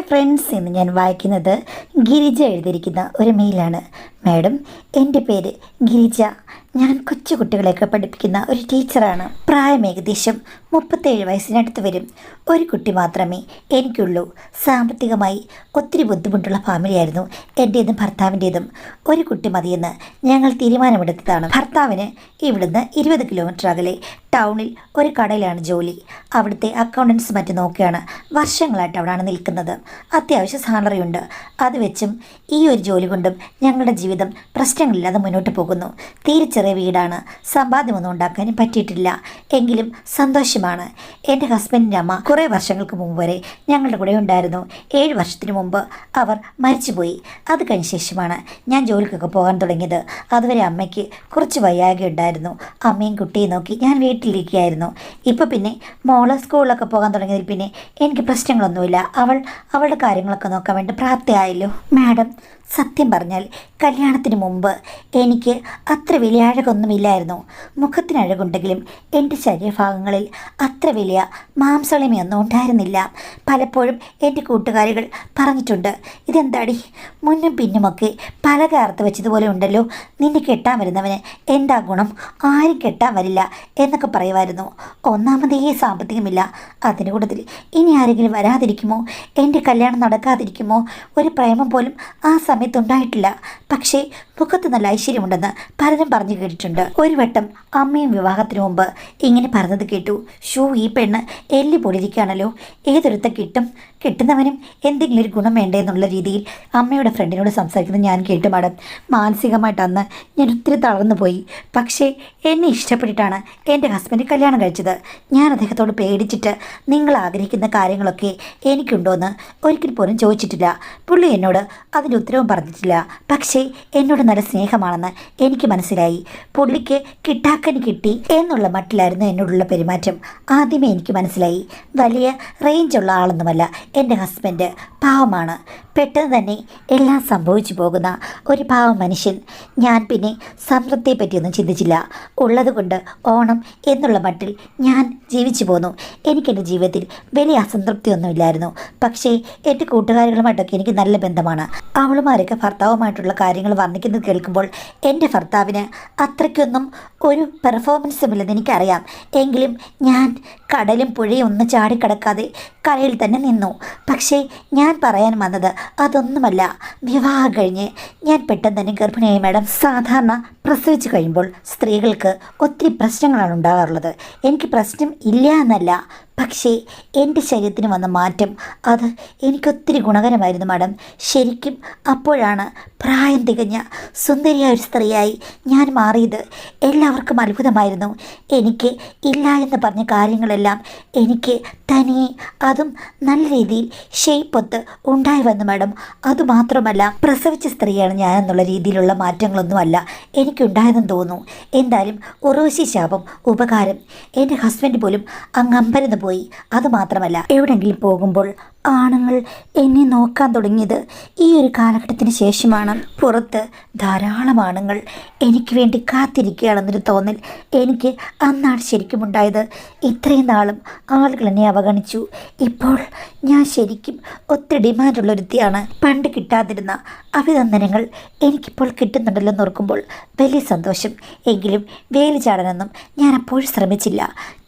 Hi friends, ഇന്ന് ഞാൻ വായിക്കുന്നത് ഗിരിജ എഴുതിയിരിക്കുന്ന ഒരു മെയിലാണ്. മാഡം, എൻ്റെ പേര് ഗിരിജ. ഞാൻ കൊച്ചു കുട്ടികളെയൊക്കെ പഠിപ്പിക്കുന്ന ഒരു ടീച്ചറാണ്. പ്രായം ഏകദേശം 37 വയസ്സിനടുത്ത് വരും. ഒരു കുട്ടി മാത്രമേ എനിക്കുള്ളൂ. സാമ്പത്തികമായി ഒത്തിരി ബുദ്ധിമുട്ടുള്ള ഫാമിലിയായിരുന്നു എൻ്റേതും ഭർത്താവിൻ്റേതും. ഒരു കുട്ടി മതിയെന്ന് ഞങ്ങൾ തീരുമാനമെടുത്തതാണ്. ഭർത്താവിന് ഇവിടുന്ന് 20 കിലോമീറ്റർ അകലെ ടൗണിൽ ഒരു കടയിലാണ് ജോലി. അവിടുത്തെ അക്കൗണ്ടൻസ് മറ്റും നോക്കിയാണ് വർഷങ്ങളായിട്ട് അവിടെയാണ് നിൽക്കുന്നത്. അത്യാവശ്യം സാലറി ഉണ്ട്. അത് വെച്ചും ഈ ഒരു ജോലി കൊണ്ടും ഞങ്ങളുടെ ജീവിതം പ്രശ്നങ്ങളില്ലാതെ മുന്നോട്ട് പോകുന്നു. തീരെ ചെറിയ വീടാണ്. സമ്പാദ്യമൊന്നും ഉണ്ടാക്കാനും പറ്റിയിട്ടില്ല. എങ്കിലും സന്തോഷമാണ്. എൻ്റെ ഹസ്ബൻഡിൻ്റെ അമ്മ കുറേ വർഷങ്ങൾക്ക് മുമ്പ് വരെ ഞങ്ങളുടെ കൂടെ ഉണ്ടായിരുന്നു. 7 വർഷത്തിന് മുമ്പ് അവർ മരിച്ചുപോയി. അത് കഴിഞ്ഞ ശേഷമാണ് ഞാൻ ജോലിക്കൊക്കെ പോകാൻ തുടങ്ങിയത്. അതുവരെ അമ്മയ്ക്ക് കുറച്ച് വയ്യായ്ക ഉണ്ടായിരുന്നു. അമ്മയും കുട്ടിയും നോക്കി ഞാൻ വീട്ടിലിരിക്കുകയായിരുന്നു. ഇപ്പോൾ പിന്നെ മോള് സ്കൂളിലൊക്കെ പോകാൻ തുടങ്ങിയതിൽ പിന്നെ എനിക്ക് പ്രശ്നങ്ങളൊന്നുമില്ല. അവളുടെ കാര്യങ്ങളൊക്കെ നോക്കാൻ വേണ്ടി പ്രാപ്തിയായല്ലോ. മാഡം, സത്യം പറഞ്ഞാൽ കല്യാണത്തിന് മുമ്പ് എനിക്ക് അത്ര വലിയ അഴകൊന്നുമില്ലായിരുന്നു. മുഖത്തിന് അഴകുണ്ടെങ്കിലും എൻ്റെ ശരീരഭാഗങ്ങളിൽ അത്ര വലിയ മാംസളിമയൊന്നും ഉണ്ടായിരുന്നില്ല. പലപ്പോഴും എൻ്റെ കൂട്ടുകാരികൾ പറഞ്ഞിട്ടുണ്ട്, ഇതെന്താടി മുന്നും പിന്നുമൊക്കെ പലക അറുത്ത് വെച്ചതുപോലെ ഉണ്ടല്ലോ, നിന്നെ കെട്ടാൻ വരുന്നവന് എന്താ ഗുണം, ആരും കെട്ടാൻ വരില്ല എന്നൊക്കെ പറയുമായിരുന്നു. ഒന്നാമതേ സാമ്പത്തികമില്ല. അതിൻ്റെ കൂട്ടത്തിൽ ഇനി ആരെങ്കിലും വരാതിരിക്കുമോ, എൻ്റെ കല്യാണം നടക്കാതിരിക്കുമോ, ഒരു പ്രേമം പോലും ആ സമയത്തുണ്ടായിട്ടില്ല. പക്ഷേ മുഖത്ത് നല്ല ഐശ്വര്യമുണ്ടെന്ന് പലരും പറഞ്ഞു കേട്ടിട്ടുണ്ട്. ഒരു വട്ടം അമ്മയും വിവാഹത്തിന് മുമ്പ് ഇങ്ങനെ പറഞ്ഞത് കേട്ടു. ഈ പെണ്ണ് എല്ലി പൊടിയിരിക്കുകയാണല്ലോ, ഏതൊരുത്ത കിട്ടുന്നവനും എന്തെങ്കിലും ഒരു ഗുണം വേണ്ടേ എന്നുള്ള രീതിയിൽ അമ്മയുടെ ഫ്രണ്ടിനോട് സംസാരിക്കുന്നത് ഞാൻ കേട്ടു. മാഡം, മാനസികമായിട്ട് അന്ന് ഞാൻ ഒത്തിരി തളർന്നു പോയി. പക്ഷേ എന്നെ ഇഷ്ടപ്പെട്ടിട്ടാണ് എൻ്റെ ഹസ്ബൻഡ് കല്യാണം കഴിച്ചത്. ഞാൻ അദ്ദേഹത്തോട് പേടിച്ചിട്ട് നിങ്ങൾ ആഗ്രഹിക്കുന്ന കാര്യങ്ങളൊക്കെ എനിക്കുണ്ടോയെന്ന് ഒരിക്കൽ പോലും ചോദിച്ചിട്ടില്ല. പുള്ളി എന്നോട് അതിൻ്റെ ഉത്തരവും പറഞ്ഞിട്ടില്ല. പക്ഷേ എന്നോട് നല്ല സ്നേഹമാണെന്ന് എനിക്ക് മനസ്സിലായി. പുള്ളിക്ക് കിട്ടാക്കന് കിട്ടി എന്നുള്ള മട്ടിലായിരുന്നു എന്നോടുള്ള പെരുമാറ്റം. ആദ്യമേ എനിക്ക് മനസ്സിലായി, വലിയ റേഞ്ചുള്ള ആളൊന്നുമല്ല എൻ്റെ ഹസ്ബൻഡ്. പാവമാണ്. പെട്ടെന്ന് തന്നെ എല്ലാം സംഭവിച്ചു പോകുന്ന ഒരു പാവം മനുഷ്യൻ. ഞാൻ പിന്നെ സമൃദ്ധിയെ പറ്റിയൊന്നും ചിന്തിച്ചില്ല. ഉള്ളതുകൊണ്ട് ഓണം എന്നുള്ള മട്ടിൽ ഞാൻ ജീവിച്ചു പോന്നു. എനിക്കെൻ്റെ ജീവിതത്തിൽ വലിയ അസംതൃപ്തിയൊന്നുമില്ലായിരുന്നു. പക്ഷേ എൻ്റെ കൂട്ടുകാരികളുമായിട്ടൊക്കെ എനിക്ക് നല്ല ബന്ധമാണ്. അവളുമാരൊക്കെ ഭർത്താവുമായിട്ടുള്ള കാര്യങ്ങൾ വർണ്ണിക്കുന്നത് കേൾക്കുമ്പോൾ എൻ്റെ ഭർത്താവിന് അത്രയ്ക്കൊന്നും ഒരു പെർഫോമൻസുമില്ലെന്ന് എനിക്കറിയാം. എങ്കിലും ഞാൻ കടലും പുഴയും ഒന്നും ചാടിക്കടക്കാതെ കരയിൽ തന്നെ നിന്നു. പക്ഷേ ഞാൻ പറയാൻ വന്നത് അതൊന്നുമല്ല. വിവാഹം കഴിഞ്ഞ് ഞാൻ പെട്ടെന്ന് തന്നെ ഗർഭിണിയായി. മാഡം, സാധാരണ പ്രസവിച്ച് കഴിയുമ്പോൾ സ്ത്രീകൾക്ക് ഒത്തിരി പ്രശ്നങ്ങളാണ് ഉണ്ടാകാറുള്ളത്. എനിക്ക് പ്രശ്നം ഇല്ല എന്നല്ല, പക്ഷേ എൻ്റെ ശരീരത്തിന് വന്ന മാറ്റം അത് എനിക്കൊത്തിരി ഗുണകരമായിരുന്നു. മാഡം, ശരിക്കും അപ്പോഴാണ് പ്രായം തികഞ്ഞ സുന്ദരിയായ ഒരു സ്ത്രീയായി ഞാൻ മാറിയത്. എല്ലാവർക്കും അത്ഭുതമായിരുന്നു. എനിക്ക് ഇല്ല എന്ന് പറഞ്ഞ കാര്യങ്ങളെല്ലാം എനിക്ക് തനിയെ, അതും നല്ല രീതിയിൽ ഷേപ്പൊത്ത് ഉണ്ടായി വന്നു. മാഡം, അതുമാത്രമല്ല, പ്രസവിച്ച സ്ത്രീയാണ് ഞാൻ എന്നുള്ള രീതിയിലുള്ള മാറ്റങ്ങളൊന്നുമല്ല എനിക്കുണ്ടായതെന്ന് തോന്നുന്നു. എന്തായാലും ഉറവശി ശാപം ഉപകാരം. എൻ്റെ ഹസ്ബൻഡ് പോലും അങ്ങ് അമ്പരന്ന് പോയി. അതുമാത്രമല്ല, എവിടെയെങ്കിലും പോകുമ്പോൾ ആണുങ്ങൾ എന്നെ നോക്കാൻ തുടങ്ങിയത് ഈ ഒരു കാലഘട്ടത്തിന് ശേഷമാണ്. പുറത്ത് ധാരാളം ആണുങ്ങൾ എനിക്ക് വേണ്ടി കാത്തിരിക്കുകയാണെന്നൊരു തോന്നൽ എനിക്ക് അന്നാണ് ശരിക്കും ഉണ്ടായത്. ഇത്രയും നാളും ആളുകൾ എന്നെ അവഗണിച്ചു. ഇപ്പോൾ ഞാൻ ശരിക്കും ഒത്തിരി ഡിമാൻഡുള്ളൊരുത്തിയാണ്. പണ്ട് കിട്ടാതിരുന്ന അഭിനന്ദനങ്ങൾ എനിക്കിപ്പോൾ കിട്ടുന്നുണ്ടല്ലോ എന്നോർക്കുമ്പോൾ വലിയ സന്തോഷം. എങ്കിലും വേലി ചാടാനൊന്നും ഞാൻ അപ്പോഴും ശ്രമിച്ചില്ല.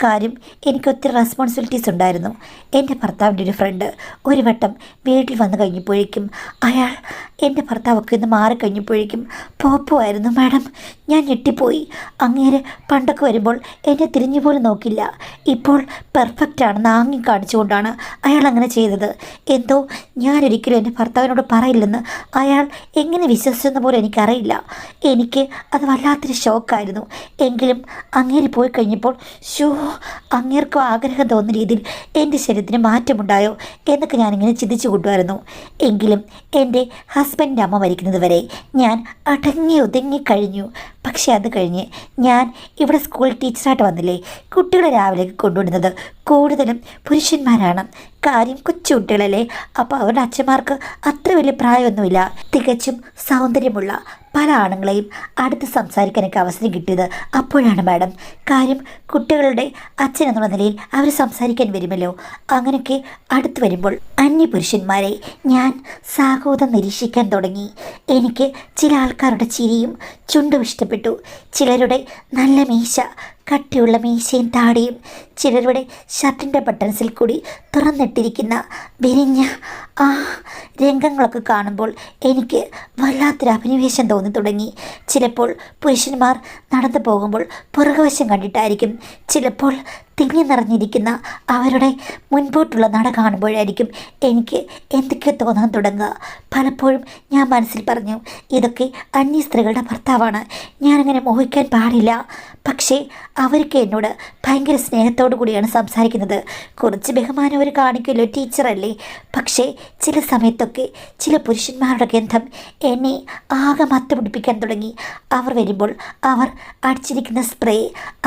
കാര്യം എനിക്ക് ഒത്തിരി റെസ്പോൺസിബിലിറ്റീസ് ഉണ്ടായിരുന്നു. എൻ്റെ ഭർത്താവിൻ്റെ ഒരു ഫ്രണ്ട് ഒരു വട്ടം വീട്ടിൽ വന്നു കഴിഞ്ഞപ്പോഴേക്കും എൻ്റെ ഭർത്താവൊക്കെ ഒന്ന് മാറിക്കഴിഞ്ഞപ്പോഴേക്കും പോപ്പുമായിരുന്നു. മാഡം, ഞാൻ ഞെട്ടിപ്പോയി. അങ്ങേര് പണ്ടൊക്കെ വരുമ്പോൾ എന്നെ തിരിഞ്ഞു പോലും നോക്കില്ല. ഇപ്പോൾ പെർഫെക്റ്റ് ആണെന്ന് ആങ്ങി കാണിച്ചുകൊണ്ടാണ് അയാൾ അങ്ങനെ ചെയ്തത്. എന്തോ ഞാനൊരിക്കലും എൻ്റെ ഭർത്താവിനോട് പറയില്ലെന്ന് അയാൾ എങ്ങനെ വിശ്വസിച്ചെന്ന് പോലും എനിക്കറിയില്ല. എനിക്ക് അത് വല്ലാത്തൊരു ഷോക്കായിരുന്നു. എങ്കിലും അങ്ങേര് പോയി കഴിഞ്ഞപ്പോൾ അങ്ങേർക്കും ആഗ്രഹം തോന്നുന്ന രീതിയിൽ എൻ്റെ ശരീരത്തിന് മാറ്റമുണ്ടായോ എന്നൊക്കെ ഞാനിങ്ങനെ ചിന്തിച്ചു കൂട്ടുമായിരുന്നു. എങ്കിലും എൻ്റെ ഹസ്ബൻഡിൻ്റെ അമ്മ മരിക്കുന്നത് വരെ ഞാൻ അടങ്ങി ഒതുങ്ങി കഴിഞ്ഞു. പക്ഷേ അത് കഴിഞ്ഞ് ഞാൻ ഇവിടെ സ്കൂൾ ടീച്ചറായിട്ട് വന്നില്ലേ, കുട്ടികളെ രാവിലെ കൊണ്ടുവിടുന്നത് കൂടുതലും പുരുഷന്മാരാണ്. കാര്യം കൊച്ചുകുട്ടികളല്ലേ, അപ്പോൾ അവരുടെ അച്ഛന്മാർക്ക് അത്ര വലിയ പ്രായമൊന്നുമില്ല. തികച്ചും സൗന്ദര്യമുള്ള പല ആണുങ്ങളെയും അടുത്ത് സംസാരിക്കാനൊക്കെ അവസരം കിട്ടിയത് അപ്പോഴാണ് മാഡം. കാര്യം കുട്ടികളുടെ അച്ഛൻ എന്നുള്ള നിലയിൽ അവർ സംസാരിക്കാൻ വരുമല്ലോ. അങ്ങനെയൊക്കെ അടുത്ത് വരുമ്പോൾ അന്യപുരുഷന്മാരെ ഞാൻ സാഹോദം നിരീക്ഷിക്കാൻ തുടങ്ങി. എനിക്ക് ചില ആൾക്കാരുടെ ചിരിയും ചുണ്ടും ഇഷ്ടപ്പെട്ടു. ചിലരുടെ നല്ല മീശ, കട്ടിയുള്ള മീശയും താടിയും, ചിലരുടെ ഷർട്ടിൻ്റെ ബട്ടൺസിൽ കൂടി തുറന്നിട്ടിരിക്കുന്ന വിരിഞ്ഞ ആ രംഗങ്ങളൊക്കെ കാണുമ്പോൾ എനിക്ക് വല്ലാത്തൊരു അഭിനിവേശം തോന്നി തുടങ്ങി. ചിലപ്പോൾ പുരുഷന്മാർ നടന്നു പോകുമ്പോൾ പുറകുവശം കണ്ടിട്ടായിരിക്കും, ചിലപ്പോൾ തിങ്ങി നിറഞ്ഞിരിക്കുന്ന അവരുടെ മുൻപോട്ടുള്ള നട കാണുമ്പോഴായിരിക്കും എനിക്ക് എന്തൊക്കെയോ തോന്നാൻ തുടങ്ങുക. പലപ്പോഴും ഞാൻ മനസ്സിൽ പറഞ്ഞു, ഇതൊക്കെ അന്യ സ്ത്രീകളുടെ ഭർത്താവാണ്, ഞാനങ്ങനെ മോഹിക്കാൻ പാടില്ല. പക്ഷേ അവർക്ക് എന്നോട് ഭയങ്കര സ്നേഹത്തോടു കൂടിയാണ് സംസാരിക്കുന്നത്. കുറച്ച് ബഹുമാനം അവർ കാണിക്കുമല്ലോ, ടീച്ചറല്ലേ. പക്ഷേ ചില സമയത്തൊക്കെ ചില പുരുഷന്മാരുടെ ഗന്ധം എന്നെ ആകെ മത്തുപിടിപ്പിക്കാൻ തുടങ്ങി. അവർ വരുമ്പോൾ അവർ അടിച്ചിരിക്കുന്ന സ്പ്രേ,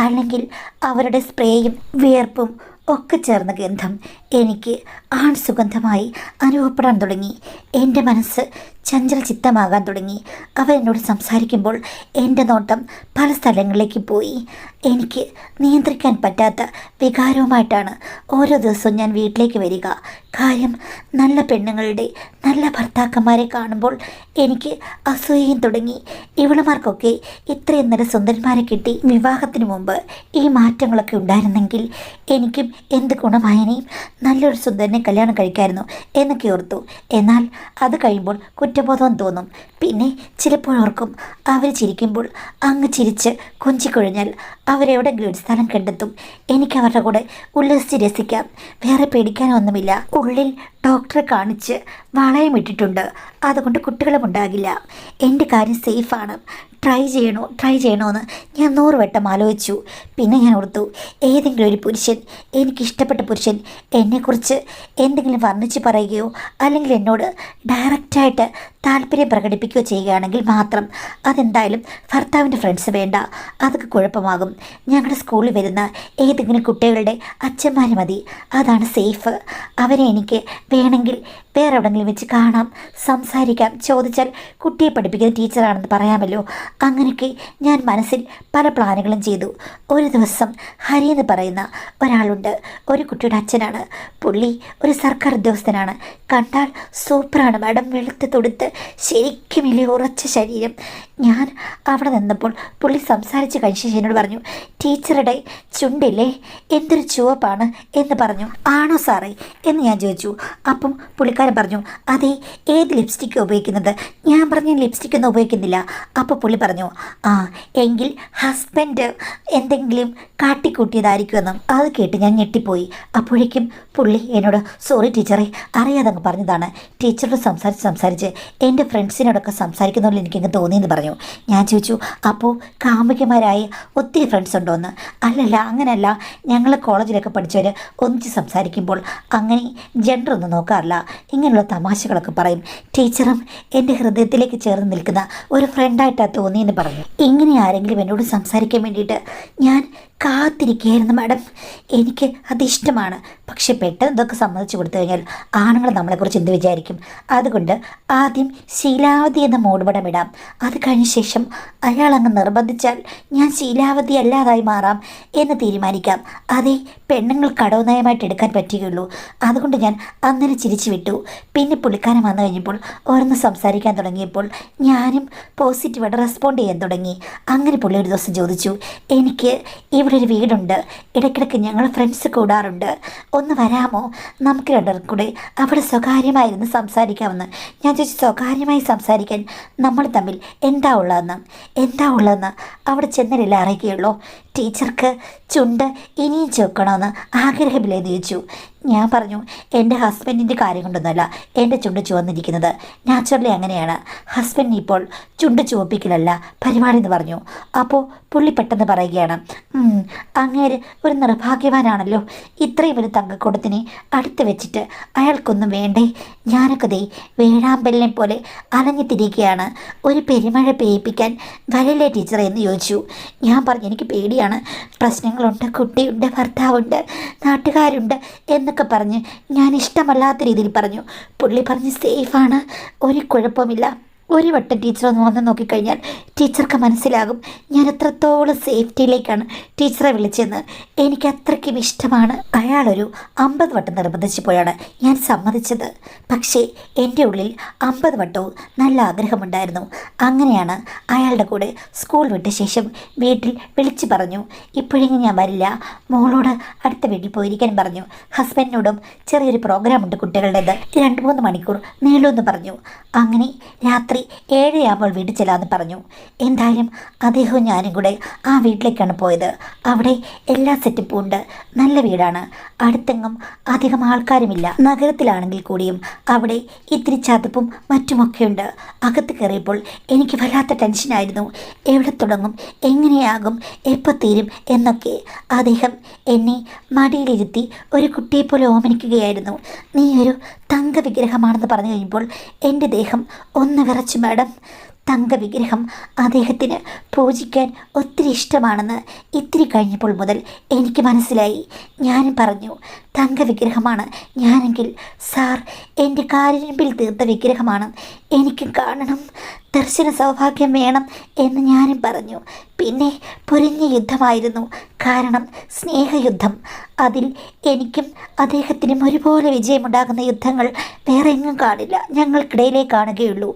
അല്ലെങ്കിൽ അവരുടെ സ്പ്രേയും വിയർപ്പും ഒക്കെ ചേർന്ന ഗന്ധം എനിക്ക് ആൺ സുഗന്ധമായി അനുഭവപ്പെടാൻ തുടങ്ങി. എൻ്റെ മനസ്സ് ചഞ്ചല ചിത്തമാകാൻ തുടങ്ങി. അവരെന്നോട് സംസാരിക്കുമ്പോൾ എൻ്റെ നോട്ടം പല സ്ഥലങ്ങളിലേക്ക് പോയി. എനിക്ക് നിയന്ത്രിക്കാൻ പറ്റാത്ത വികാരവുമായിട്ടാണ് ഓരോ ദിവസവും ഞാൻ വീട്ടിലേക്ക് വരിക. കാര്യം നല്ല പെണ്ണുങ്ങളുടെ നല്ല ഭർത്താക്കന്മാരെ കാണുമ്പോൾ എനിക്ക് അസൂയയും തുടങ്ങി. ഇവളുമാർക്കൊക്കെ ഇത്രയും നല്ല സുന്ദരന്മാരെ കിട്ടി. വിവാഹത്തിന് മുമ്പ് ഈ മാറ്റങ്ങളൊക്കെ ഉണ്ടായിരുന്നെങ്കിൽ എനിക്കും എന്ത് ഗുണമായനെയും നല്ലൊരു സുന്ദരനെ കല്യാണം കഴിക്കായിരുന്നു എന്നൊക്കെ ഓർത്തു. എന്നാൽ അത് കഴിയുമ്പോൾ കുറ്റബോധം തോന്നും. പിന്നെ ചിലപ്പോഴോർക്കും അവർ ചിരിക്കുമ്പോൾ അങ്ങ് ചിരിച്ച് കൊഞ്ചിക്കൊഴിഞ്ഞാൽ അവരെവിടെങ്കിലും ഒരു സ്ഥലം കണ്ടെത്തും. എനിക്ക് അവരുടെ കൂടെ ഉല്ലസിച്ച് രസിക്കാം. വേറെ പേടിക്കാനൊന്നുമില്ല. ഉള്ളിൽ ഡോക്ടറെ കാണിച്ച് വളയം ഇട്ടിട്ടുണ്ട്, അതുകൊണ്ട് കുട്ടികളും ഉണ്ടാകില്ല. എൻ്റെ കാര്യം സേഫാണ്. ട്രൈ ചെയ്യണോ എന്ന് ഞാൻ 100 വട്ടം ആലോചിച്ചു. പിന്നെ ഞാൻ ഓർത്തു, ഏതെങ്കിലും ഒരു പുരുഷൻ, എനിക്കിഷ്ടപ്പെട്ട പുരുഷൻ എന്നെക്കുറിച്ച് എന്തെങ്കിലും വർണ്ണിച്ച് പറയുകയോ അല്ലെങ്കിൽ എന്നോട് ഡയറക്റ്റായിട്ട് താല്പര്യം പ്രകടിപ്പിക്കുകയോ ചെയ്യുകയാണെങ്കിൽ മാത്രം. അതെന്തായാലും ഭർത്താവിൻ്റെ ഫ്രണ്ട്സ് വേണ്ട, അതൊക്കെ കുഴപ്പമാകും. ഞങ്ങളുടെ സ്കൂളിൽ വരുന്ന ഏതെങ്കിലും കുട്ടികളുടെ അച്ഛന്മാർ മതി, അതാണ് സേഫ്. അവരെ എനിക്ക് വേണമെങ്കിൽ വേറെ എവിടെയെങ്കിലും വെച്ച് കാണാം, സംസാരിക്കാം. ചോദിച്ചാൽ കുട്ടിയെ പഠിപ്പിക്കുന്ന ടീച്ചറാണെന്ന് പറയാമല്ലോ. അങ്ങനെയൊക്കെ ഞാൻ മനസ്സിൽ പല പ്ലാനുകളും ചെയ്തു. ഒരു ദിവസം ഹരി എന്ന് പറയുന്ന ഒരാളുണ്ട്, ഒരു കുട്ടിയുടെ അച്ഛനാണ്. പുള്ളി ഒരു സർക്കാർ ഉദ്യോഗസ്ഥനാണ്. കണ്ടാൽ സൂപ്പറാണ് മാഡം, വെളുത്ത് തൊടുത്ത് ശരിക്കും വലിയ ഉറച്ച ശരീരം. ഞാൻ അവിടെ നിന്നപ്പോൾ പുള്ളി സംസാരിച്ച് കഴിച്ച എന്നോട് പറഞ്ഞു, ടീച്ചറുടെ ചുണ്ടില്ലേ എന്തൊരു ചുവപ്പാണ് എന്ന് പറഞ്ഞു. ആണോ സാറേ എന്ന് ഞാൻ ചോദിച്ചു. അപ്പം പുള്ളിക്കാരൻ പറഞ്ഞു, അതെ, ഏത് ലിപ്സ്റ്റിക്കാണ് ഉപയോഗിക്കുന്നത്? ഞാൻ പറഞ്ഞു, ലിപ്സ്റ്റിക് ഒന്നും ഉപയോഗിക്കുന്നില്ല. അപ്പോൾ പുള്ളി പറഞ്ഞു, ആ എങ്കിൽ ഹസ്ബൻഡ് എന്തെങ്കിലും കാട്ടിക്കൂട്ടിയതായിരിക്കുമെന്നും. അത് കേട്ട് ഞാൻ ഞെട്ടിപ്പോയി. അപ്പോഴേക്കും പുള്ളി എന്നോട്, സോറി ടീച്ചറെ, അറിയാതെ അങ്ങ് പറഞ്ഞതാണ്. ടീച്ചറോട് സംസാരിച്ച് എൻ്റെ ഫ്രണ്ട്സിനോടൊക്കെ സംസാരിക്കുന്നതുകൊണ്ട് എനിക്കങ്ങ് തോന്നിയെന്ന് പറഞ്ഞു. ഞാൻ ചോദിച്ചു, അപ്പോൾ കാമുകിമാരായ ഒത്തിരി ഫ്രണ്ട്സ് ഉണ്ടോ എന്ന്. അല്ലല്ല, അങ്ങനെയല്ല, ഞങ്ങൾ കോളേജിലൊക്കെ പഠിച്ചവർ ഒന്നിച്ച് സംസാരിക്കുമ്പോൾ അങ്ങനെ ജെൻഡർ ഒന്നും നോക്കാറില്ല, ഇങ്ങനെയുള്ള തമാശകളൊക്കെ പറയും. ടീച്ചറും എൻ്റെ ഹൃദയത്തിലേക്ക് ചേർന്ന് നിൽക്കുന്ന ഒരു ഫ്രണ്ടായിട്ടാണ് തോന്നിയെന്ന് പറഞ്ഞു. ഇങ്ങനെ ആരെങ്കിലും എന്നോട് സംസാരിക്കാൻ വേണ്ടിയിട്ട് ഞാൻ കാത്തിരിക്കുകയായിരുന്നു മാഡം. എനിക്ക് അതിഷ്ടമാണ്. പക്ഷെ പെട്ടെന്ന് ഇതൊക്കെ സമ്മതിച്ചു കൊടുത്തു കഴിഞ്ഞാൽ ആണുങ്ങൾ നമ്മളെക്കുറിച്ച് എന്ത് വിചാരിക്കും? അതുകൊണ്ട് ആദ്യം ശീലാവതി എന്ന മൂടുപടം ഇടാം. അത് കഴിഞ്ഞ ശേഷം അയാൾ അങ്ങ് നിർബന്ധിച്ചാൽ ഞാൻ ശീലാവതി അല്ലാതായി മാറാം എന്ന് തീരുമാനിക്കാം. അതേ പെണ്ണുങ്ങൾ കടവ് നയമായിട്ട് എടുക്കാൻ പറ്റുകയുള്ളൂ. അതുകൊണ്ട് ഞാൻ അന്നേരം ചിരിച്ചു വിട്ടു. പിന്നെ പുള്ളിക്കാരൻ വന്നു കഴിഞ്ഞപ്പോൾ ഓരോന്ന് സംസാരിക്കാൻ തുടങ്ങിയപ്പോൾ ഞാനും പോസിറ്റീവായിട്ട് റെസ്പോണ്ട് ചെയ്യാൻ തുടങ്ങി. അങ്ങനെ പുള്ളി ഒരു ദിവസം ചോദിച്ചു, എനിക്ക് ഇവിടെ ഒരു വീടുണ്ട്, ഇടയ്ക്കിടയ്ക്ക് ഞങ്ങൾ ഫ്രണ്ട്സ് കൂടാറുണ്ട്, ഒന്ന് വരാമോ? നമുക്ക് രണ്ടുപേർക്കും കൂടെ അവിടെ സ്വകാര്യമായിരുന്നു സംസാരിക്കാമെന്ന്. ഞാൻ ചോദിച്ചു, സ്വകാര്യമായി സംസാരിക്കാൻ നമ്മൾ തമ്മിൽ എന്താ ഉള്ളതെന്ന് അവിടെ ചെന്നല്ലേ അറിയുകയുള്ളൂ. ടീച്ചർക്ക് ചുണ്ട് ഇനിയും ചോക്കണമെന്ന് ആഗ്രഹമില്ലെന്ന് ചോദിച്ചു. ഞാൻ പറഞ്ഞു, എൻ്റെ ഹസ്ബൻഡിൻ്റെ കാര്യം കൊണ്ടൊന്നുമല്ല എൻ്റെ ചുണ്ട് ചുവന്നിരിക്കുന്നത്, നാച്ചുറലി അങ്ങനെയാണ്. ഹസ്ബൻഡിന് ഇപ്പോൾ ചുണ്ട് ചുവപ്പിക്കലല്ല പരിപാടി എന്ന് പറഞ്ഞു. അപ്പോൾ പുള്ളി പെട്ടെന്ന് പറയുകയാണ്, അങ്ങേര് ഒരു നിർഭാഗ്യവാനാണല്ലോ, ഇത്രയും ഒരു തങ്കക്കൂടത്തിനെ അടുത്ത് വെച്ചിട്ട് അയാൾക്കൊന്നും വേണ്ടേ? ഞാനൊക്കെ ദേ വേഴാമ്പലിനെ പോലെ അലഞ്ഞു തിരിക്കുകയാണ്, ഒരു പെരുമഴ പെയ്യിപ്പിക്കാൻ വരല്ലേ ടീച്ചറെ എന്ന് ചോദിച്ചു. ഞാൻ പറഞ്ഞു, എനിക്ക് പേടിയാണ്, പ്രശ്നങ്ങളുണ്ട്, കുട്ടിയുണ്ട്, ഭർത്താവുണ്ട്, നാട്ടുകാരുണ്ട് എന്നൊക്കെ എന്നൊക്കെ പറഞ്ഞ് ഞാൻ ഇഷ്ടമല്ലാത്ത രീതിയിൽ പറഞ്ഞു. പുള്ളി പറഞ്ഞ് സേഫാണ്, ഒരു കുഴപ്പമില്ല, ഒരു വട്ടം ടീച്ചർ ഒന്ന് വന്ന് നോക്കിക്കഴിഞ്ഞാൽ ടീച്ചർക്ക് മനസ്സിലാകും ഞാൻ എത്രത്തോളം സേഫ്റ്റിയിലേക്കാണ് ടീച്ചറെ വിളിച്ചെന്ന്. എനിക്ക് അത്രയ്ക്കും ഇഷ്ടമാണ്. അയാളൊരു 50 വട്ടം നിർബന്ധിച്ചപ്പോഴാണ് ഞാൻ സമ്മതിച്ചത്. പക്ഷേ എൻ്റെ ഉള്ളിൽ 50 വട്ടവും നല്ല ആഗ്രഹമുണ്ടായിരുന്നു. അങ്ങനെയാണ് അയാളുടെ കൂടെ സ്കൂൾ വിട്ട ശേഷം വീട്ടിൽ വിളിച്ചു പറഞ്ഞു, ഇപ്പോഴെങ്കിലും ഞാൻ വരില്ല, മോളോട് അടുത്ത വീട്ടിൽ പോയിരിക്കാൻ പറഞ്ഞു. ഹസ്ബൻഡിനോടും ചെറിയൊരു പ്രോഗ്രാമുണ്ട് കുട്ടികളുടേത്, 2-3 മണിക്കൂർ നീളുമെന്ന് പറഞ്ഞു. അങ്ങനെ രാത്രി 7 വീട്ടിൽ ചെല്ലാമെന്ന് പറഞ്ഞു. എന്തായാലും അദ്ദേഹവും ഞാനും കൂടെ ആ വീട്ടിലേക്കാണ് പോയത്. അവിടെ എല്ലാ സെറ്റപ്പും ഉണ്ട്, നല്ല വീടാണ്, അടുത്തെങ്ങും അധികം ആൾക്കാരുമില്ല. നഗരത്തിലാണെങ്കിൽ കൂടിയും അവിടെ ഇത്തിരി ചതുപ്പും മറ്റുമൊക്കെയുണ്ട്. അകത്ത് കയറിയപ്പോൾ എനിക്ക് വല്ലാത്ത ടെൻഷനായിരുന്നു. എവിടെ തുടങ്ങും, എങ്ങനെയാകും, എപ്പോൾ തീരും എന്നൊക്കെ. അദ്ദേഹം എന്നെ മടിയിലിരുത്തി ഒരു കുട്ടിയെപ്പോലെ ഓമനിക്കുകയായിരുന്നു. നീ ഒരു തങ്ക വിഗ്രഹമാണെന്ന് പറഞ്ഞു കഴിഞ്ഞപ്പോൾ എൻ്റെ ദേഹം ഒന്ന് വിറച്ചു. മാഡം, തങ്കവിഗ്രഹം അദ്ദേഹത്തിന് പൂജിക്കാൻ ഒത്തിരി ഇഷ്ടമാണെന്ന് ഇത്തിരി കഴിഞ്ഞപ്പോൾ മുതൽ എനിക്ക് മനസ്സിലായി. ഞാനും പറഞ്ഞു, തങ്കവിഗ്രഹമാണ് ഞാനെങ്കിൽ സാർ എൻ്റെ കാരിരുമ്പിൽ തീർത്ത വിഗ്രഹമാണ്, എനിക്ക് കാണണം, ദർശന സൗഭാഗ്യം വേണം എന്ന് ഞാനും പറഞ്ഞു. പിന്നെ പൊരിഞ്ഞ യുദ്ധമായിരുന്നു, കാരണം സ്നേഹയുദ്ധം. അതിൽ എനിക്കും അദ്ദേഹത്തിനും ഒരുപോലെ വിജയമുണ്ടാകുന്ന യുദ്ധങ്ങൾ വേറെ എങ്ങും കാണില്ല, ഞങ്ങൾക്കിടയിലേ കാണുകയുള്ളൂ.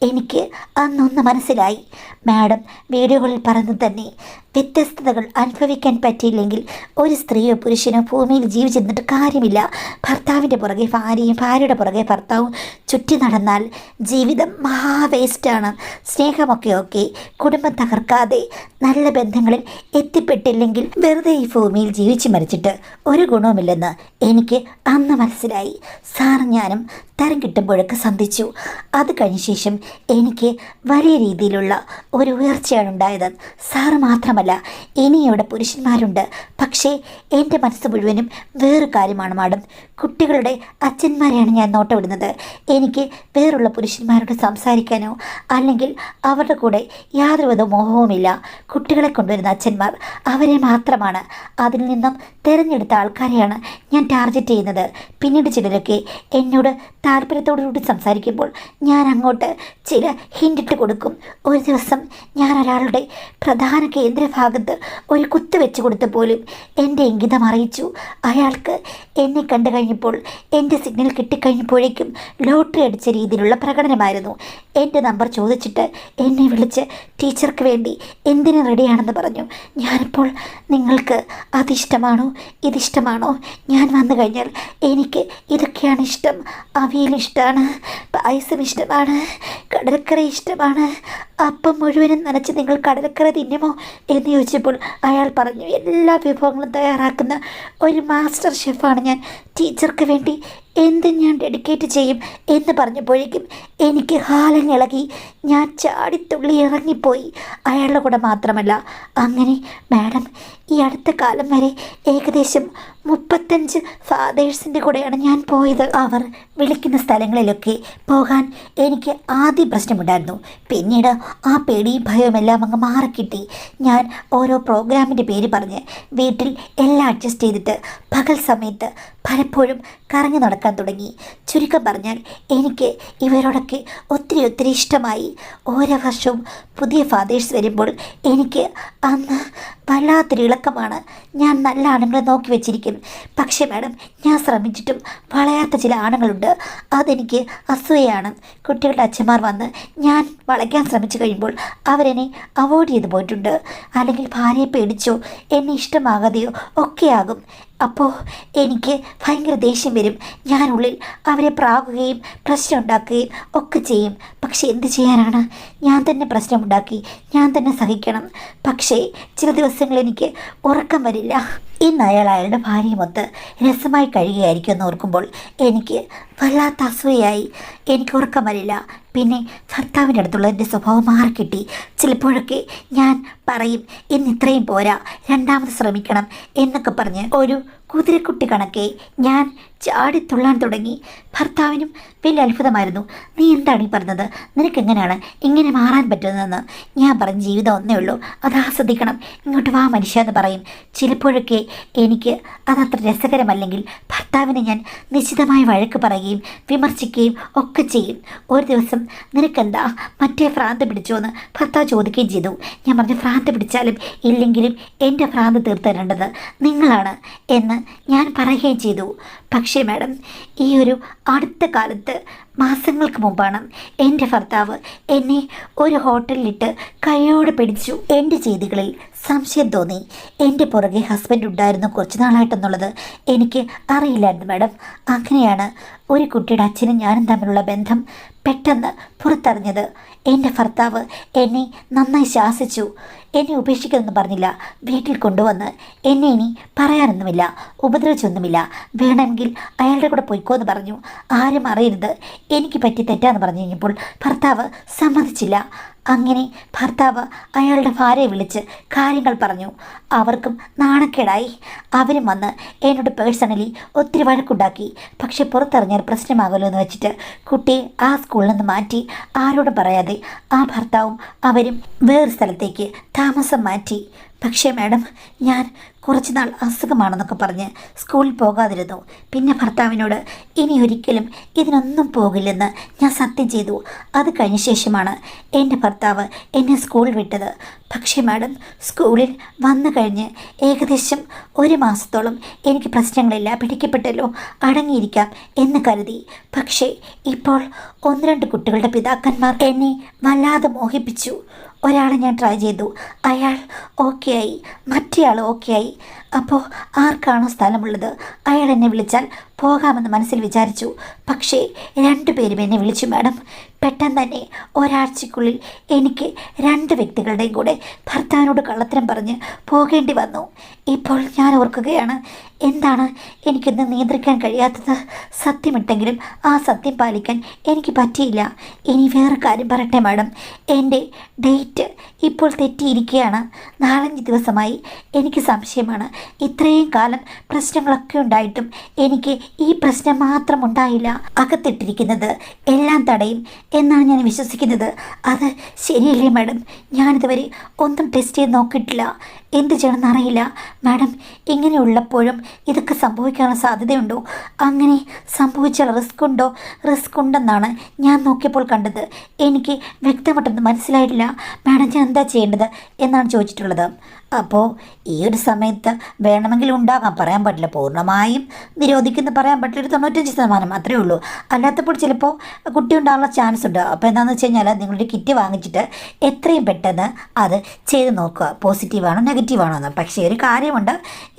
എനിക്ക് അന്നൊന്ന് മനസ്സിലായി. മാഡം വീഡിയോകളിൽ പറഞ്ഞു തന്നെ, വ്യത്യസ്തതകൾ അനുഭവിക്കാൻ പറ്റിയില്ലെങ്കിൽ ഒരു സ്ത്രീയോ പുരുഷനോ ഭൂമിയിൽ ജീവിച്ചിരുന്നിട്ട് കാര്യമില്ല. ഭർത്താവിൻ്റെ പുറകെ ഭാര്യയും ഭാര്യയുടെ പുറകെ ഭർത്താവും ചുറ്റി നടന്നാൽ ജീവിതം വേസ്റ്റാണ്. സ്നേഹമൊക്കെ കുടുംബം തകർക്കാതെ നല്ല ബന്ധങ്ങളിൽ എത്തിപ്പെട്ടില്ലെങ്കിൽ വെറുതെ ഈ ഭൂമിയിൽ ജീവിച്ചു മരിച്ചിട്ട് ഒരു ഗുണവുമില്ലെന്ന് എനിക്ക് അന്ന് മനസ്സിലായി. സാർ ഞാനും തരം കിട്ടുമ്പോഴൊക്കെ സന്ധിച്ചു. അത് കഴിഞ്ഞ ശേഷം എനിക്ക് വലിയ രീതിയിലുള്ള ഒരു ഉയർച്ചയാണ് ഉണ്ടായത്. സാറ് മാത്രമല്ല, ഇനിയുടെ പുരുഷന്മാരുണ്ട്. പക്ഷേ എൻ്റെ മനസ്സ് മുഴുവനും വേറൊരു കാര്യമാണ് മാഡം. കുട്ടികളുടെ അച്ഛന്മാരെയാണ് ഞാൻ നോട്ടമിടുന്നത്. എനിക്ക് വേറുള്ള പുരുഷന്മാരോട് സംസാരിക്കാനോ അല്ലെങ്കിൽ അവരുടെ കൂടെ യാതൊരുവിധ മോഹവുമില്ല. കുട്ടികളെ കൊണ്ടുവരുന്ന അച്ഛന്മാർ, അവരെ മാത്രമാണ്. അതിൽ നിന്നും തിരഞ്ഞെടുത്ത ആൾക്കാരെയാണ് ഞാൻ ടാർഗറ്റ് ചെയ്യുന്നത്. പിന്നീട് ചിലരൊക്കെ എന്നോട് താല്പര്യത്തോടുകൂടി സംസാരിക്കുമ്പോൾ ഞാൻ അങ്ങോട്ട് ചില ഹിൻഡിട്ട് കൊടുക്കും. ഒരു ദിവസം ഞാൻ ഒരാളുടെ പ്രധാന കേന്ദ്രഭാഗത്ത് ഒരു കുത്ത് വെച്ച് കൊടുത്ത പോലും എൻ്റെ ഇംഗിതം അറിയിച്ചു. അയാൾക്ക് എന്നെ കണ്ടു കഴിഞ്ഞപ്പോൾ, എൻ്റെ സിഗ്നൽ കിട്ടിക്കഴിഞ്ഞപ്പോഴേക്കും ലോട്ടറി അടിച്ച രീതിയിലുള്ള പ്രകടനമായിരുന്നു. എൻ്റെ നമ്പർ ചോദിച്ചിട്ട് എന്നെ വിളിച്ച് ടീച്ചർക്ക് വേണ്ടി എന്തിനു റെഡിയാണെന്ന് പറഞ്ഞു. ഞാനിപ്പോൾ നിങ്ങൾക്ക് അതിഷ്ടമാണോ ഇതിഷ്ടമാണോ, ഞാൻ വന്നു കഴിഞ്ഞാൽ എനിക്ക് ഇതൊക്കെയാണ് ഇഷ്ടം, അവിയൽ ഇഷ്ടമാണ്, പായസം ഇഷ്ടമാണ്, കടലക്കറി ഇഷ്ടമാണ്, അപ്പം മുഴുവനും നനച്ച് നിങ്ങൾ കടലക്കറി തിന്നുമോ എന്ന് ചോദിച്ചപ്പോൾ അയാൾ പറഞ്ഞു, എല്ലാ വിഭവങ്ങളും തയ്യാറാക്കുന്ന ഒരു മാസ്റ്റർ ഷെഫാണ് ഞാൻ, ടീച്ചർക്ക് വേണ്ടി എന്തും ഞാൻ ഡെഡിക്കേറ്റ് ചെയ്യും എന്ന് പറഞ്ഞപ്പോഴേക്കും എനിക്ക് ഹാലങ്ങിളകി. ഞാൻ ചാടിത്തുള്ളി ഇറങ്ങിപ്പോയി. അയാളുടെ കൂടെ മാത്രമല്ല, അങ്ങനെ മാഡം ഈ അടുത്ത കാലം വരെ ഏകദേശം 35 ഫാദേഴ്സിൻ്റെ കൂടെയാണ് ഞാൻ പോയത്. അവർ വിളിക്കുന്ന സ്ഥലങ്ങളിലൊക്കെ പോകാൻ എനിക്ക് ആദ്യം പ്രശ്നമുണ്ടായിരുന്നു. പിന്നീട് ആ പേടിയും ഭയവുമെല്ലാം അങ്ങ് മാറിക്കിട്ടി. ഞാൻ ഓരോ പ്രോഗ്രാമിൻ്റെ പേര് പറഞ്ഞ് വീട്ടിൽ എല്ലാം അഡ്ജസ്റ്റ് ചെയ്തിട്ട് പകൽ സമയത്ത് പലപ്പോഴും കറങ്ങി നടക്കാൻ തുടങ്ങി. ചുരുക്കം പറഞ്ഞാൽ എനിക്ക് ഇവരോടൊക്കെ ഒത്തിരി ഇഷ്ടമായി. ഓരോ വർഷവും പുതിയ ഫാദേഴ്സ് വരുമ്പോൾ എനിക്ക് അന്ന് വല്ലാത്തൊരു ഇളക്കമാണ്. ഞാൻ നല്ല ആണുങ്ങളെ നോക്കി വെച്ചിരിക്കും. പക്ഷേ മാഡം, ഞാൻ ശ്രമിച്ചിട്ടും വളയാത്ത ചില ആണുങ്ങളുണ്ട്. അതെനിക്ക് അസൂയയാണ്. കുട്ടികളുടെ അച്ഛന്മാർ വന്ന് ഞാൻ വളയ്ക്കാൻ ശ്രമിച്ചു കഴിയുമ്പോൾ അവരെന്നെ അവോയ്ഡ് ചെയ്തു പോയിട്ടുണ്ട്. അല്ലെങ്കിൽ ഭാര്യയെ പേടിച്ചോ എന്നെ ഇഷ്ടമാകാതെയോ ഒക്കെയാകും. അപ്പോൾ എനിക്ക് ഭയങ്കര ദേഷ്യം വരും. ഞാനുള്ളിൽ അവരെ പ്രാകുകയും പ്രശ്നം ഉണ്ടാക്കുകയും ഒക്കെ ചെയ്യും. പക്ഷെ എന്ത് ചെയ്യാനാണ്, ഞാൻ തന്നെ പ്രശ്നമുണ്ടാക്കി ഞാൻ തന്നെ സഹിക്കണം. പക്ഷേ ചില ദിവസങ്ങൾ എനിക്ക് ഉറക്കം വരില്ല. ഇന്ന് അയാളുടെ ഭാര്യയുമൊത്ത് രസമായി കഴിയുകയായിരിക്കും എന്ന് ഓർക്കുമ്പോൾ എനിക്ക് വല്ലാത്ത അസൂയായി. എനിക്ക് ഉറക്കം വരില്ല. പിന്നെ ഭർത്താവിൻ്റെ അടുത്തുള്ള എൻ്റെ സ്വഭാവം മാറിക്കിട്ടി. ചിലപ്പോഴൊക്കെ ഞാൻ പറയും, ഇന്ന് ഇത്രയും പോരാ, രണ്ടാമത് ശ്രമിക്കണം എന്നൊക്കെ പറഞ്ഞ് ഒരു കുതിരക്കുട്ടി കണക്കെ ഞാൻ ചാടിത്തുള്ളാൻ തുടങ്ങി. ഭർത്താവിനും വലിയ അത്ഭുതമായിരുന്നു. നീ എന്താണ് ഈ പറഞ്ഞത്? നിനക്കെങ്ങനെയാണ് ഇങ്ങനെ മാറാൻ പറ്റുന്നതെന്ന്. ഞാൻ പറഞ്ഞ ജീവിതം ഒന്നേ ഉള്ളൂ, അത് ആസ്വദിക്കണം, ഇങ്ങോട്ട് വാ മനുഷ്യ എന്ന് പറയും. ചിലപ്പോഴൊക്കെ എനിക്ക് അതത്ര രസകരമല്ലെങ്കിൽ ഭർത്താവിനെ ഞാൻ നിശ്ചിതമായി വഴക്ക് പറയുകയും വിമർശിക്കുകയും ഒക്കെ ചെയ്യും. ഒരു ദിവസം നിനക്കെന്താ മറ്റേ ഭ്രാന്ത് പിടിച്ചോ എന്ന് ഭർത്താവ് ചോദിക്കുകയും ചെയ്തു. ഞാൻ പറഞ്ഞു, ഭ്രാന്ത് പിടിച്ചാലും ഇല്ലെങ്കിലും എൻ്റെ ഭ്രാന്ത് തീർത്ത് തരേണ്ടത് നിങ്ങളാണ് എന്ന് ഞാൻ പറയുകയും ചെയ്തു. പക്ഷേ മാഡം, ഈ ഒരു അടുത്ത കാലത്ത് മാസങ്ങൾക്ക് മുമ്പാണ് എൻ്റെ ഭർത്താവ് എന്നെ ഒരു ഹോട്ടലിലിട്ട് കൈയോടെ പിടിച്ചു. എൻ്റെ ചെയ്തികളിൽ സംശയം തോന്നി. എൻ്റെ പുറകെ ഹസ്ബൻഡ് ഉണ്ടായിരുന്നു കുറച്ച് നാളായിട്ടെന്നുള്ളത് എനിക്ക് അറിയില്ലായിരുന്നു മാഡം. അങ്ങനെയാണ് ഒരു കുട്ടിയുടെ അച്ഛനും ഞാനും തമ്മിലുള്ള ബന്ധം പെട്ടെന്ന് പുറത്തറിഞ്ഞത്. എൻ്റെ ഭർത്താവ് എന്നെ നന്നായി ശാസിച്ചു. എന്നെ ഉപേക്ഷിക്കുമെന്ന് പറഞ്ഞില്ല, വീട്ടിൽ കൊണ്ടുവന്ന് എന്നെ ഇനി പറയാനൊന്നുമില്ല, ഉപദ്രവിച്ചൊന്നുമില്ല, വേണമെങ്കിൽ അയാളുടെ കൂടെ പോയിക്കോ എന്ന് പറഞ്ഞു. ആരും അറിയരുത്, എനിക്ക് പറ്റി തെറ്റാന്ന് പറഞ്ഞു കഴിഞ്ഞപ്പോൾ ഭർത്താവ് സമ്മതിച്ചില്ല. അങ്ങനെ ഭർത്താവ് അയാളുടെ ഭാര്യയെ വിളിച്ച് കാര്യങ്ങൾ പറഞ്ഞു. അവർക്കും നാണക്കേടായി. അവരും വന്ന് എന്നോട് പേഴ്സണലി ഒത്തിരി വഴക്കുണ്ടാക്കി. പക്ഷെ പുറത്തിറങ്ങിയാൽ പ്രശ്നമാകുമല്ലോ എന്ന് വെച്ചിട്ട് കുട്ടിയെ ആ സ്കൂളിൽ നിന്ന് മാറ്റി. ആരോടും പറയാതെ ആ ഭർത്താവും അവരും വേറെ സ്ഥലത്തേക്ക് താമസം മാറ്റി. പക്ഷേ മാഡം, ഞാൻ കുറച്ച് നാൾ അസുഖമാണെന്നൊക്കെ പറഞ്ഞ് സ്കൂളിൽ പോകാതിരുന്നു. പിന്നെ ഭർത്താവിനോട് ഇനി ഒരിക്കലും ഇതിനൊന്നും പോകില്ലെന്ന് ഞാൻ സത്യം ചെയ്തു. അത് കഴിഞ്ഞ ശേഷമാണ് എൻ്റെ ഭർത്താവ് എന്നെ സ്കൂളിൽ വിട്ടത്. പക്ഷേ മാഡം, സ്കൂളിൽ വന്നു കഴിഞ്ഞ് ഏകദേശം ഒരു മാസത്തോളം എനിക്ക് പ്രശ്നങ്ങളില്ല, പിടിക്കപ്പെട്ടല്ലോ, അടങ്ങിയിരിക്കാം എന്ന് കരുതി. പക്ഷേ ഇപ്പോൾ 1-2 കുട്ടികളുടെ പിതാക്കന്മാർ എന്നെ വല്ലാതെ മോഹിപ്പിച്ചു. ഒരാളെ ഞാൻ ട്രൈ ചെയ്തു, അയാൾ ഓക്കെ ആയി, മറ്റേയാൾ ഓക്കെ ആയി. അപ്പോൾ ആർക്കാണോ സ്ഥലമുള്ളത് അയാൾ എന്നെ വിളിച്ചാൽ പോകാമെന്ന് മനസ്സിൽ വിചാരിച്ചു. പക്ഷേ 2 പേരും എന്നെ വിളിച്ചു മാഡം. പെട്ടെന്ന് തന്നെ ഒരാഴ്ചക്കുള്ളിൽ എനിക്ക് 2 വ്യക്തികളുടെയും കൂടെ ഭർത്താവിനോട് കള്ളത്തരം പറഞ്ഞ് പോകേണ്ടി വന്നു. ഇപ്പോൾ ഞാൻ ഓർക്കുകയാണ്, എന്താണ് എനിക്കൊന്ന് നിയന്ത്രിക്കാൻ കഴിയാത്തത്. സത്യമിട്ടെങ്കിലും ആ സത്യം പാലിക്കാൻ എനിക്ക് പറ്റിയില്ല. ഇനി വേറെ കാര്യം പറയട്ടെ മാഡം, എൻ്റെ ഡേറ്റ് ഇപ്പോൾ തെറ്റിയിരിക്കുകയാണ്. 4-5 ദിവസമായി എനിക്ക് സംശയമാണ്. ഇത്രയും കാലം പ്രശ്നങ്ങളൊക്കെ ഉണ്ടായിട്ടും എനിക്ക് ഈ പ്രശ്നം മാത്രം ഉണ്ടായില്ല. അകത്തിട്ടിരിക്കുന്നത് എല്ലാം തടയും എന്നാണ് ഞാൻ വിശ്വസിക്കുന്നത്. അത് ശരിയല്ലേ മാഡം? ഞാനിതുവരെ ഒന്നും ടെസ്റ്റ് ചെയ്ത് നോക്കിയിട്ടില്ല. എന്ത് ചെയ്യണമെന്ന് അറിയില്ല മാഡം. ഇങ്ങനെയുള്ളപ്പോഴും ഇതൊക്കെ സംഭവിക്കാനുള്ള സാധ്യതയുണ്ടോ? അങ്ങനെ സംഭവിച്ചാൽ റിസ്ക് ഉണ്ടെന്നാണ് ഞാൻ നോക്കിയപ്പോൾ കണ്ടത്. എനിക്ക് വ്യക്തമായിട്ടൊന്നും മനസ്സിലായിട്ടില്ല മാഡം. ഞാൻ എന്താ ചെയ്യേണ്ടത് എന്നാണ് ചോദിച്ചിട്ടുള്ളത്. അപ്പോൾ ഈ ഒരു സമയത്ത് വേണമെങ്കിൽ ഉണ്ടാകാം, പറയാൻ പറ്റില്ല. പൂർണ്ണമായും നിരോധിക്കുന്ന പറയാൻ പറ്റില്ല. ഒരു 95% മാത്രമേ ഉള്ളൂ. അല്ലാത്തപ്പോൾ ചിലപ്പോൾ കുട്ടി ഉണ്ടാകാനുള്ള ചാൻസ് ഉണ്ട്. അപ്പോൾ എന്താണെന്ന് വെച്ച് കഴിഞ്ഞാൽ നിങ്ങളുടെ കിറ്റ് വാങ്ങിച്ചിട്ട് എത്രയും പെട്ടെന്ന് അത് ചെയ്ത് നോക്കുക, പോസിറ്റീവാണോ നെഗറ്റീവാണോ എന്ന്. പക്ഷേ ഒരു കാര്യമുണ്ട്,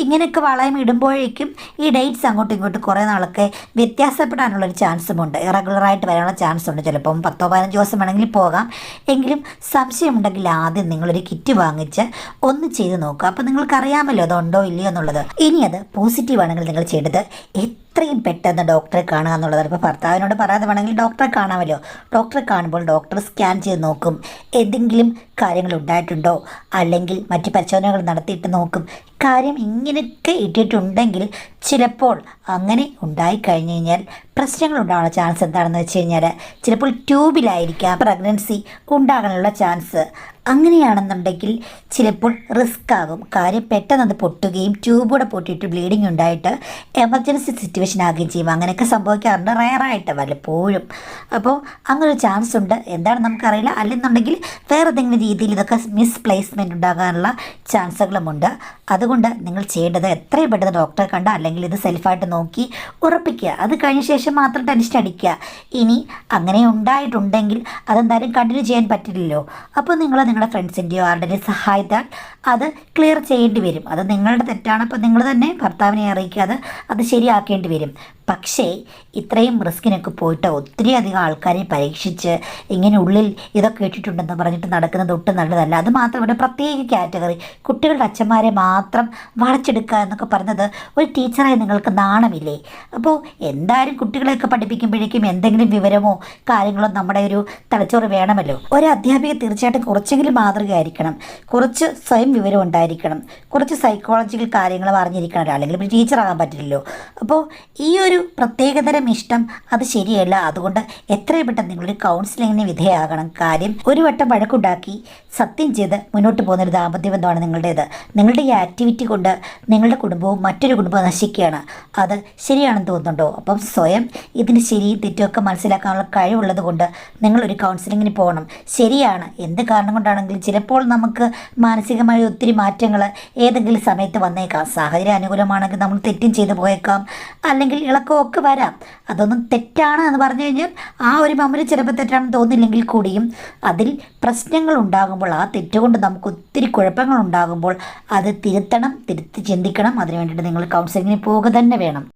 ഇങ്ങനെയൊക്കെ വളയം ഇടുമ്പോഴേക്കും ഈ ഡേറ്റ്സ് അങ്ങോട്ടും ഇങ്ങോട്ടും കുറേ നാളൊക്കെ വ്യത്യാസപ്പെടാനുള്ളൊരു ചാൻസുമുണ്ട്. ഇറഗുലറായിട്ട് വരാനുള്ള ചാൻസ് ഉണ്ട്. ചിലപ്പം 10-15 ദിവസം വേണമെങ്കിൽ പോകാം. എങ്കിലും സംശയമുണ്ടെങ്കിൽ ആദ്യം നിങ്ങളൊരു കിറ്റ് വാങ്ങിച്ച് ഒന്ന് ചെയ്ത് നോക്കുക. അപ്പോൾ നിങ്ങൾക്കറിയാമല്ലോ അതുണ്ടോ ഇല്ലയോ എന്നുള്ളത്. ഇനി അത് പോസിറ്റീവ് ആണെങ്കിൽ നിങ്ങൾ ചെയ്തത് എത്രയും പെട്ടെന്ന് ഡോക്ടറെ കാണുക എന്നുള്ളതാണ്. ഇപ്പോൾ ഭർത്താവിനോട് പറയാതെ വേണമെങ്കിൽ ഡോക്ടറെ കാണാമല്ലോ. ഡോക്ടറെ കാണുമ്പോൾ ഡോക്ടർ സ്കാൻ ചെയ്ത് നോക്കും, എന്തെങ്കിലും കാര്യങ്ങൾ ഉണ്ടായിട്ടുണ്ടോ, അല്ലെങ്കിൽ മറ്റ് പരിശോധനകൾ നടത്തിയിട്ട് നോക്കും. കാര്യം ഇങ്ങനെയൊക്കെ ഇട്ടിട്ടുണ്ടെങ്കിൽ ചിലപ്പോൾ അങ്ങനെ ഉണ്ടായിക്കഴിഞ്ഞ് കഴിഞ്ഞാൽ പ്രശ്നങ്ങൾ ഉണ്ടാകാനുള്ള ചാൻസ് എന്താണെന്ന് വെച്ച് കഴിഞ്ഞാൽ ചിലപ്പോൾ ട്യൂബിലായിരിക്കാം പ്രഗ്നൻസി ഉണ്ടാകാനുള്ള ചാൻസ്. അങ്ങനെയാണെന്നുണ്ടെങ്കിൽ ചിലപ്പോൾ റിസ്ക് ആകും. കാര്യം പെട്ടെന്ന് അത് പൊട്ടുകയും ട്യൂബൂടെ പൊട്ടിയിട്ട് ബ്ലീഡിങ് ഉണ്ടായിട്ട് എമർജൻസി സിറ്റുവേഷൻ ആകുകയും ചെയ്യും. അങ്ങനെയൊക്കെ സംഭവിക്കാറുണ്ട്, റയറായിട്ട് വല്ലപ്പോഴും. അപ്പോൾ അങ്ങനൊരു ചാൻസ് ഉണ്ട്. എന്താണ് നമുക്കറിയില്ല. അല്ലെന്നുണ്ടെങ്കിൽ വേറെ എന്തെങ്കിലും രീതിയിൽ ഇതൊക്കെ മിസ്പ്ലേസ്മെൻറ്റ് ഉണ്ടാകാനുള്ള ചാൻസുകളുമുണ്ട്. അതുകൊണ്ട് നിങ്ങൾ ചെയ്യേണ്ടത് എത്രയും പെട്ടെന്ന് ഡോക്ടറെ കണ്ട, അല്ലെങ്കിൽ ഇത് സെൽഫായിട്ട് നോക്കി ഉറപ്പിക്കുക. അത് കഴിഞ്ഞ ശേഷം മാത്രം ടെൻഷൻ അടിക്കുക. ഇനി അങ്ങനെ ഉണ്ടായിട്ടുണ്ടെങ്കിൽ അതെന്തായാലും കണ്ടിന്യൂ ചെയ്യാൻ പറ്റില്ലല്ലോ. അപ്പോൾ നിങ്ങൾ നിങ്ങളുടെ ഫ്രണ്ട്സിൻ്റെയോ ആരുടെയും സഹായത്താൽ അത് ക്ലിയർ ചെയ്യേണ്ടി വരും. അത് നിങ്ങളുടെ തെറ്റാണ്. അപ്പോൾ നിങ്ങൾ തന്നെ ഭർത്താവിനെ അറിയിക്കാതെ അത് ശരിയാക്കേണ്ടി വരും. പക്ഷേ ഇത്രയും റിസ്കിനൊക്കെ പോയിട്ട് ഒത്തിരി അധികം ആൾക്കാരെ പരീക്ഷിച്ച് ഇങ്ങനെ ഉള്ളിൽ ഇതൊക്കെ ഇട്ടിട്ടുണ്ടെന്ന് പറഞ്ഞിട്ട് നടക്കുന്നത് ഒട്ടും നല്ലതല്ല. അത് മാത്രമല്ല, പ്രത്യേക കാറ്റഗറി കുട്ടികളുടെ അച്ഛന്മാരെ മാത്രം വളച്ചെടുക്കുക എന്നൊക്കെ പറഞ്ഞത് ഒരു ടീച്ചറായി നിങ്ങൾക്ക് നാണമില്ലേ? അപ്പോൾ എന്തായാലും കുട്ടികളെയൊക്കെ പഠിപ്പിക്കുമ്പോഴേക്കും എന്തെങ്കിലും വിവരമോ കാര്യങ്ങളോ നമ്മുടെ ഒരു തലച്ചോറ് വേണമല്ലോ. ഒരു അധ്യാപിക തീർച്ചയായിട്ടും കുറച്ചെങ്കിലും മാതൃകയായിരിക്കണം, കുറച്ച് സ്വയം വിവരം ഉണ്ടായിരിക്കണം, കുറച്ച് സൈക്കോളജിക്കൽ കാര്യങ്ങൾ അറിഞ്ഞിരിക്കണം, അല്ലെങ്കിൽ ഒരു ടീച്ചറാകാൻ പറ്റില്ലല്ലോ. അപ്പോൾ ഈ ഒരു പ്രത്യേകതരം ഇഷ്ടം അത് ശരിയല്ല. അതുകൊണ്ട് എത്രയും പെട്ടെന്ന് നിങ്ങളൊരു കൗൺസിലിങ്ങിന് വിധേയമാകണം. കാര്യം ഒരു വട്ടം വഴക്കുണ്ടാക്കി സത്യം ചെയ്ത് മുന്നോട്ട് പോകുന്നൊരു ദാമ്പത്യ ബന്ധമാണ് നിങ്ങളുടേത്. നിങ്ങളുടെ ഈ ആക്ടിവിറ്റി കൊണ്ട് നിങ്ങളുടെ കുടുംബവും മറ്റൊരു കുടുംബവും നശിക്കുകയാണ്. അത് ശരിയാണെന്ന് തോന്നുന്നുണ്ടോ? അപ്പം സ്വയം ഇതിന് ശരിയും തെറ്റുമൊക്കെ മനസ്സിലാക്കാനുള്ള കഴിവുള്ളത് കൊണ്ട് നിങ്ങളൊരു കൗൺസിലിങ്ങിന് പോകണം. ശരിയാണ്, എന്ത് കാരണം കൊണ്ടാണെങ്കിലും ചിലപ്പോൾ നമുക്ക് മാനസികമായ ഒത്തിരി മാറ്റങ്ങൾ ഏതെങ്കിലും സമയത്ത് വന്നേക്കാം. സാഹചര്യം അനുകൂലമാണെങ്കിൽ നമ്മൾ തെറ്റും ചെയ്തു പോയേക്കാം, അല്ലെങ്കിൽ ഇളക്കമൊക്കെ വരാം. അതൊന്നും തെറ്റാണ് എന്ന് പറഞ്ഞു കഴിഞ്ഞാൽ ആ ഒരു മമ്മല് ചിലപ്പോൾ തെറ്റാണെന്ന് തോന്നില്ലെങ്കിൽ കൂടിയും അതിൽ പ്രശ്നങ്ങൾ ഉണ്ടാകുമ്പോൾ, ആ തെറ്റുകൊണ്ട് നമുക്ക് ഒത്തിരി കുഴപ്പങ്ങൾ ഉണ്ടാകുമ്പോൾ അത് തിരുത്തണം, തിരുത്തി ചിന്തിക്കണം. അതിനു വേണ്ടിയിട്ട് നിങ്ങൾ കൗൺസിലിങ്ങിന് പോവുക തന്നെ വേണം.